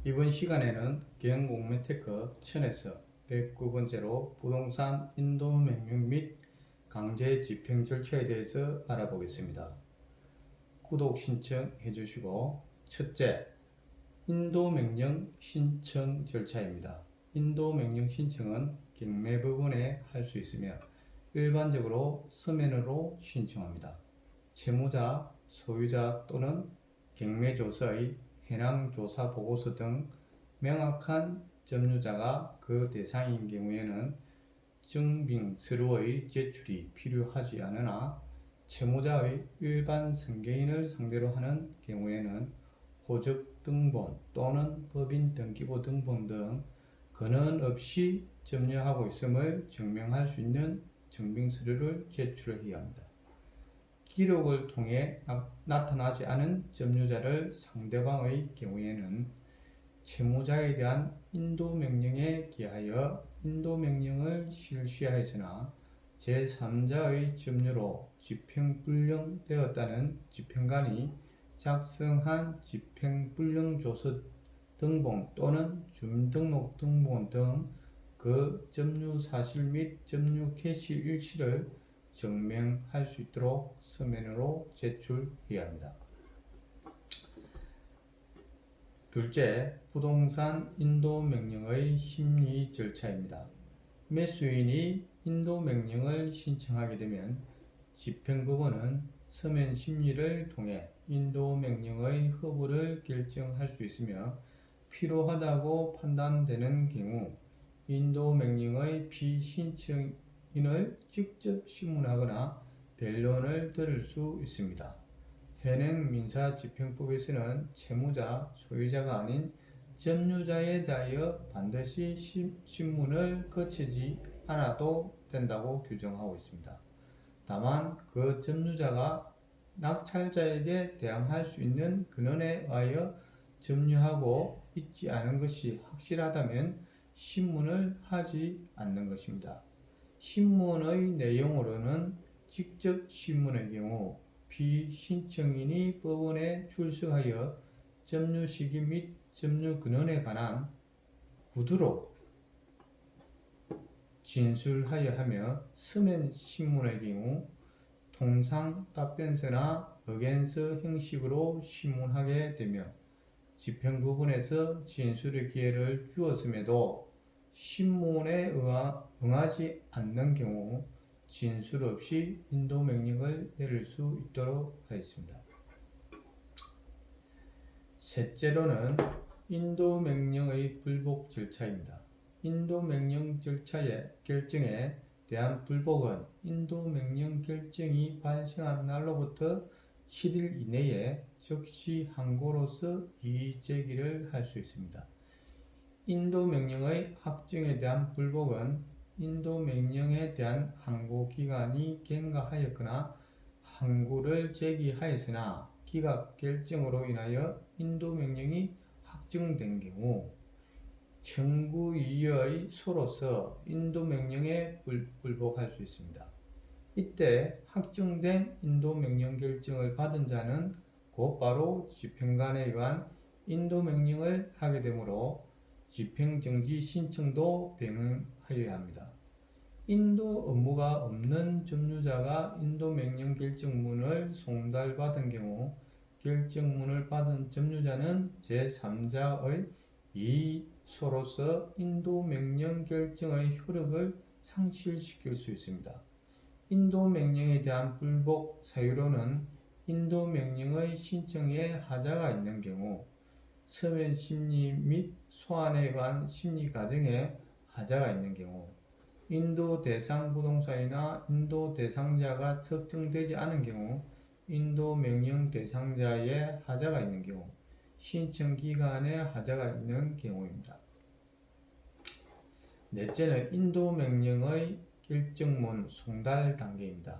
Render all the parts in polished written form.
이번 시간에는 경공매테크 1000에서 109번째로 부동산 인도명령 및 강제 집행 절차에 대해서 알아보겠습니다. 구독 신청해 주시고, 첫째, 인도명령 신청 절차입니다. 인도명령 신청은 경매 부분에 할 수 있으며 일반적으로 서면으로 신청합니다. 채무자, 소유자 또는 경매조서의 해당조사 보고서 등 명확한 점유자가 그 대상인 경우에는 증빙서류의 제출이 필요하지 않으나 채무자의 일반 승계인을 상대로 하는 경우에는 호적 등본 또는 법인 등기부 등본 등 근원 없이 점유하고 있음을 증명할 수 있는 증빙서류를 제출해야 합니다. 기록을 통해 나타나지 않은 점유자를 상대방의 경우에는 채무자에 대한 인도명령에 기하여 인도명령을 실시하였으나 제3자의 점유로 집행불능되었다는 집행관이 작성한 집행불능조서 등본 또는 주민등록 등본 등 그 점유 사실 및 점유 개시 일치를 증명할 수 있도록 서면으로 제출해야 합니다. 둘째, 부동산 인도명령의 심의 절차입니다. 매수인이 인도명령을 신청하게 되면 집행부원은 서면 심리를 통해 인도명령의 허브를 결정할 수 있으며 필요하다고 판단되는 경우 인도명령의 피신청인을 직접 심문하거나 변론을 들을 수 있습니다. 현행 민사집행법에서는 채무자, 소유자가 아닌 점유자에 대하여 반드시 심문을 거치지 않아도 된다고 규정하고 있습니다. 다만 그 점유자가 낙찰자에게 대항할 수 있는 근원에 의하여 점유하고 있지 않은 것이 확실하다면 심문을 하지 않는 것입니다. 심문의 내용으로는 직접 심문의 경우 피신청인이 법원에 출석하여 점유 시기 및 점유 근원에 관한 구두로 진술하여 하며 서면 신문의 경우 통상 답변서나 의견서 형식으로 신문하게 되며 집행부분에서 진술의 기회를 주었음에도 신문에 응하지 않는 경우 진술 없이 인도명령을 내릴 수 있도록 하였습니다. 셋째로는 인도명령의 불복 절차입니다. 인도명령 절차의 결정에 대한 불복은 인도명령 결정이 발생한 날로부터 7일 이내에 즉시 항고로서 이의제기를 할 수 있습니다. 인도명령의 확정에 대한 불복은 인도명령에 대한 항고기간이 경과하였거나 항고를 제기하였으나 기각결정으로 인하여 인도명령이 확정된 경우 청구이의 소로서 인도명령에 불복할 수 있습니다. 이때 확정된 인도명령 결정을 받은 자는 곧바로 집행관에 의한 인도명령을 하게 되므로 집행정지 신청도 병행하여야 합니다. 인도 업무가 없는 점유자가 인도명령 결정문을 송달받은 경우 결정문을 받은 점유자는 제3자의 이의소로서 인도명령 결정의 효력을 상실시킬 수 있습니다. 인도명령에 대한 불복 사유로는 인도명령의 신청에 하자가 있는 경우 서면 심리 및 소환에 관한 심리 과정에 하자가 있는 경우 인도 대상 부동산이나 인도 대상자가 특정되지 않은 경우 인도 명령 대상자의 하자가 있는 경우 신청 기간에 하자가 있는 경우입니다. 넷째는 인도 명령의 결정문 송달 단계입니다.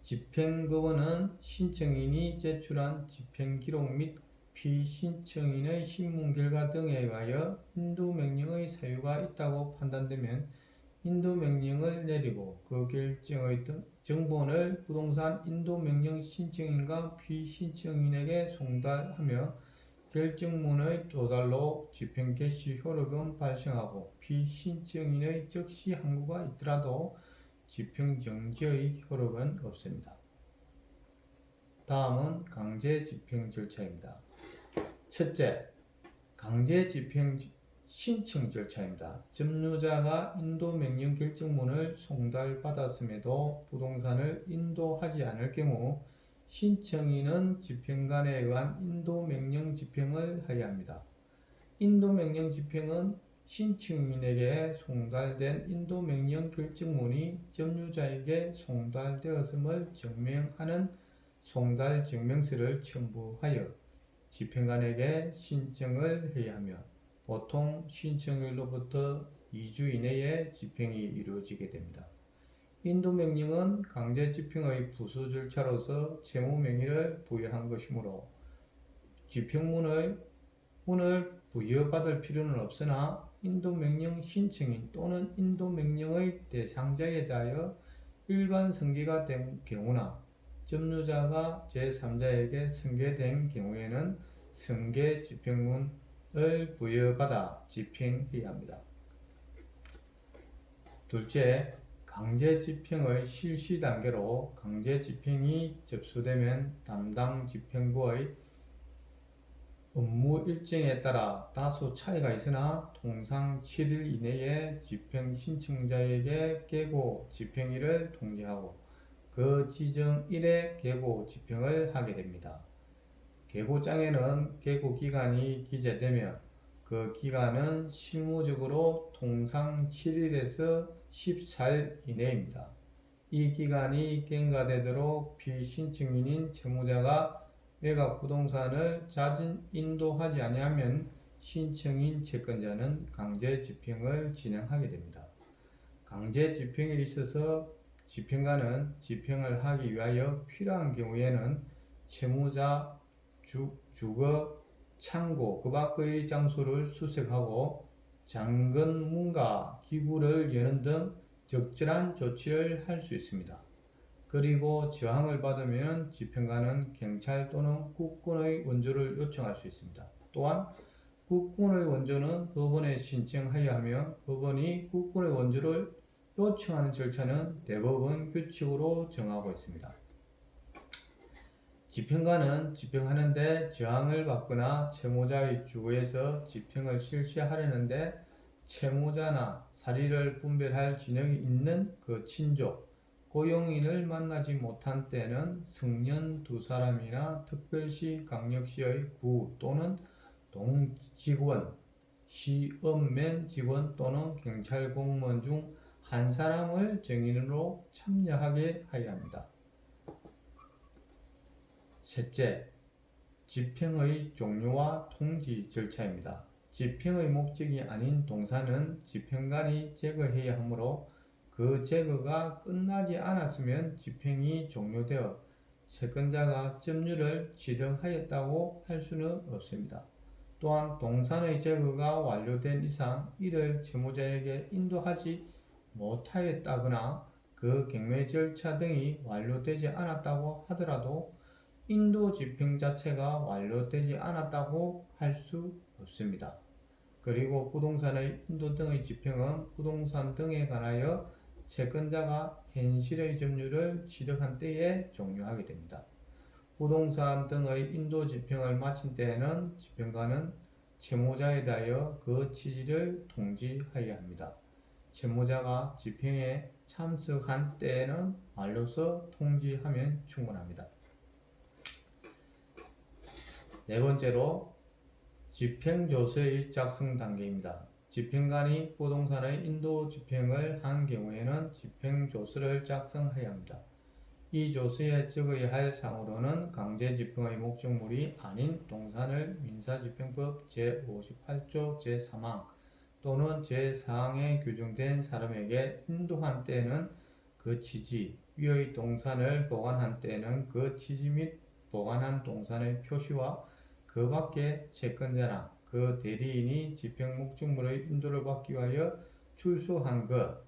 집행법원은 신청인이 제출한 집행기록 및 피신청인의 신문 결과 등에 의하여 인도명령의 사유가 있다고 판단되면 인도명령을 내리고 그 결정의 정본을 부동산 인도명령 신청인과 피신청인에게 송달하며 결정문의 도달로 집행 개시 효력은 발생하고 피신청인의 즉시 항고가 있더라도 집행 정지의 효력은 없습니다. 다음은 강제 집행 절차입니다. 첫째, 강제 집행 신청 절차입니다. 점유자가 인도명령 결정문을 송달받았음에도 부동산을 인도하지 않을 경우 신청인은 집행관에 의한 인도명령 집행을 하여야 합니다. 인도명령 집행은 신청인에게 송달된 인도명령 결정문이 점유자에게 송달되었음을 증명하는 송달증명서를 첨부하여 집행관에게 신청을 해야 하며 보통 신청일로부터 2주 이내에 집행이 이루어지게 됩니다. 인도명령은 강제 집행의 부수 절차로서 채무명의를 부여한 것이므로 집행문을 부여받을 필요는 없으나 인도명령 신청인 또는 인도명령의 대상자에 대하여 일반 승계가 된 경우나 점유자가 제3자에게 승계된 경우에는 승계 집행문을 부여받아 집행해야 합니다. 둘째, 강제 집행의 실시 단계로 강제 집행이 접수되면 담당 집행부의 업무 일정에 따라 다소 차이가 있으나 통상 7일 이내에 집행 신청자에게 계고 집행일을 통지하고 그 지정일에 계고 집행을 하게 됩니다. 계고장에는 계고 기간이 기재되며 그 기간은 실무적으로 통상 7일에서 14일 이내입니다. 이 기간이 경과되도록 피신청인인 채무자가 매각 부동산을 자진 인도하지 아니하면 신청인 채권자는 강제 집행을 진행하게 됩니다. 강제 집행에 있어서 집행관은 집행을 하기 위하여 필요한 경우에는 채무자, 주거, 창고, 그 밖의 장소를 수색하고 잠근 문과 기구를 여는 등 적절한 조치를 할 수 있습니다. 그리고 저항을 받으면 집행관은 경찰 또는 국군의 원조를 요청할 수 있습니다. 또한 국군의 원조는 법원에 신청하여야 하며 법원이 국군의 원조를 요청하는 절차는 대법원 규칙으로 정하고 있습니다. 집행관은 집행하는데 저항을 받거나 채무자의 주거에서 집행을 실시하려는데 채무자나 사리를 분별할 지능이 있는 그 친족, 고용인을 만나지 못한 때는 승려 두 사람이나 특별시 강력시의 구 또는 동직원, 시읍면 직원 또는 경찰 공무원 중 한 사람을 증인으로 참여하게 하여야 합니다. 셋째, 집행의 종료와 통지 절차입니다. 집행의 목적이 아닌 동산은 집행관이 제거해야 하므로 그 제거가 끝나지 않았으면 집행이 종료되어 채권자가 점유를 취득하였다고 할 수는 없습니다. 또한 동산의 제거가 완료된 이상 이를 채무자에게 인도하지 못하였다거나 그 경매 절차 등이 완료되지 않았다고 하더라도 인도 집행 자체가 완료되지 않았다고 할 수 없습니다. 그리고 부동산의 인도 등의 집행은 부동산 등에 관하여 채권자가 현실의 점유를 취득한 때에 종료하게 됩니다. 부동산 등의 인도 집행을 마친 때에는 집행관은 채무자에 대하여 그 취지를 통지하여야 합니다. 채무자가 집행에 참석한 때에는 말로써 통지하면 충분합니다. 네 번째로 집행조서의 작성 단계입니다. 집행관이 부동산의 인도 집행을 한 경우에는 집행조서를 작성해야 합니다. 이 조서에 적어야 할 사항으로는 강제집행의 목적물이 아닌 동산을 민사집행법 제58조 제3항 또는 제4항에 규정된 사람에게 인도한 때에는 그 취지, 위의 동산을 보관한 때에는 그 취지 및 보관한 동산의 표시와 그 밖에 채권자나 그 대리인이 집행 목적물의 인도를 받기 위하여 출소한 것,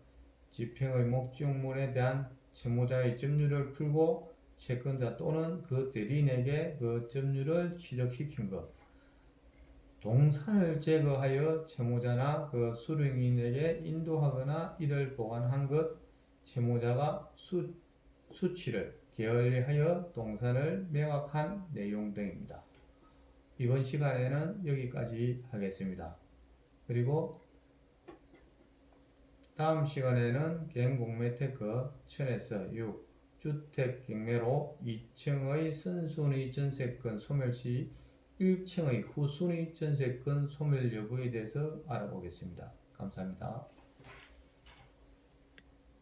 집행의 목적물에 대한 채무자의 점유를 풀고 채권자 또는 그 대리인에게 그 점유를 취득시킨 것, 동산을 제거하여 채무자나 그 수령인에게 인도하거나 이를 보관한 것, 채무자가 수치를 게을리하여 동산을 매각한 내용 등입니다. 이번 시간에는 여기까지 하겠습니다. 그리고 다음 시간에는 개인공매테크 1000에서 6 주택 경매로 2층의 선순위 전세권 소멸 시 1층의 후순위 전세권 소멸 여부에 대해서 알아보겠습니다. 감사합니다.